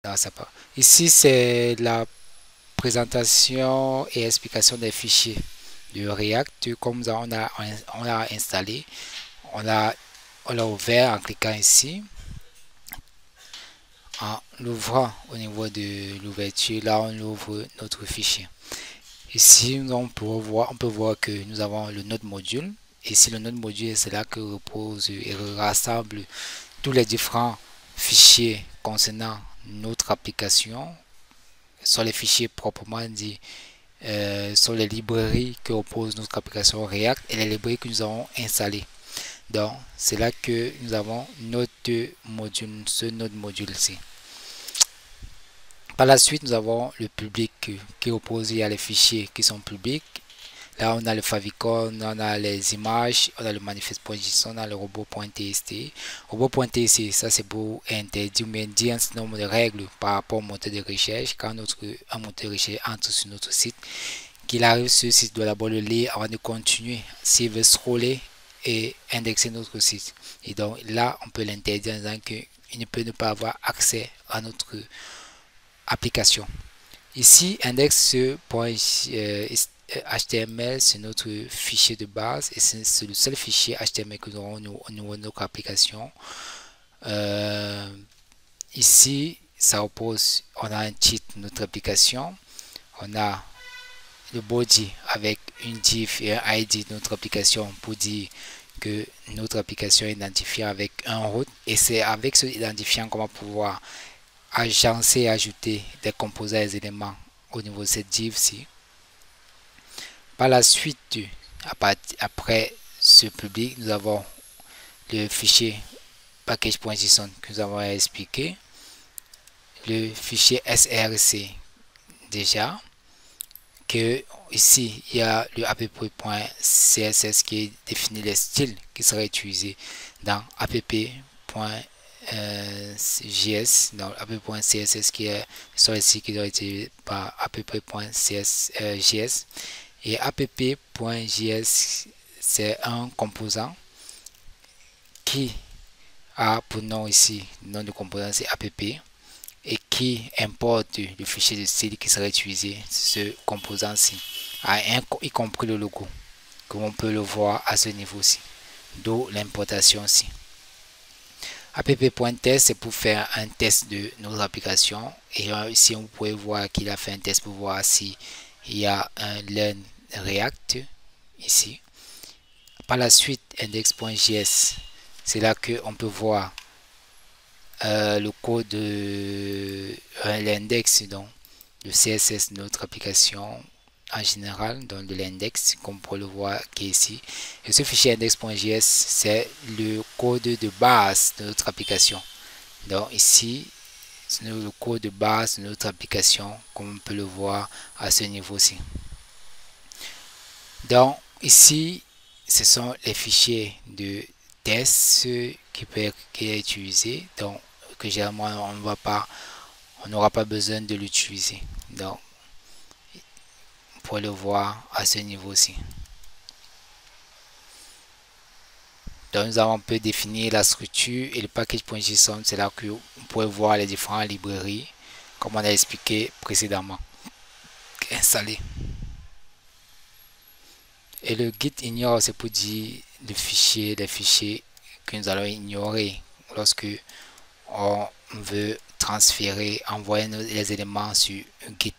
dans sa part. Ici, c'est la présentation et explication des fichiers de React. Comme ça, on a installé, on l'a ouvert en cliquant ici. En l'ouvrant au niveau de l'ouverture, là, on ouvre notre fichier. Ici, on peut voir que nous avons le node module. Ici, le node module, c'est là que repose et rassemble tous les différents fichiers concernant notre application, sont les fichiers proprement dit, sont les librairies que repose notre application React et les librairies que nous avons installées. Donc, c'est là que nous avons notre module, ce node module-ci. Par la suite, nous avons le public qui est opposé à les fichiers qui sont publics. Là, on a le favicon, on a les images, on a le manifeste.json, on a le robot.txt. Robot.txt, ça c'est pour interdire ou dire un certain nombre de règles par rapport au moteur de recherche. Quand un moteur de recherche entre sur notre site, qu'il arrive sur ce site, doit d'abord le lire avant de continuer s'il veut scroller et indexer notre site. Et donc là, on peut l'interdire en disant qu'il ne peut ne pas avoir accès à notre application. Ici, index.html, c'est notre fichier de base et c'est le seul fichier HTML que nous aurons au niveau de notre application. Ici, ça oppose, on a un titre de notre application, on a le body avec une div et un ID de notre application pour dire que notre application est identifiée avec un route et c'est avec ce identifiant qu'on va pouvoir agencer et ajouter des composants et des éléments au niveau de cette div-ci. Par la suite, après ce public, nous avons le fichier package.json que nous avons expliqué, le fichier src déjà, que ici il y a le app.css qui définit les styles qui seraient utilisés dans app.js, dans app.css qui est sur ici qui doit être utilisé par app.js et app.js c'est un composant qui a pour nom ici, le nom du composant c'est app et qui importe le fichier de style qui serait utilisé ce composant-ci, y compris le logo, comme on peut le voir à ce niveau-ci, d'où l'importation-ci. app.test c'est pour faire un test de nos applications et ici on peut voir qu'il a fait un test pour voir si il y a un learn React ici. Par la suite, index.js, c'est là que on peut voir le code de l'index, donc le CSS de notre application en général, donc de l'index, comme on peut le voir qui est ici. Et ce fichier index.js, c'est le code de base de notre application. Donc ici, c'est le code de base de notre application, comme on peut le voir à ce niveau-ci. Donc ici, ce sont les fichiers de test qui est utilisé. Donc que généralement on n'aura pas besoin de l'utiliser. Donc pour le voir à ce niveau-ci. Donc nous avons un peu défini la structure et le package.json, c'est là que vous pouvez voir les différentes librairies comme on a expliqué précédemment installées. Et le git ignore, c'est pour dire les fichiers que nous allons ignorer lorsque on veut transférer, envoyer les éléments sur Git.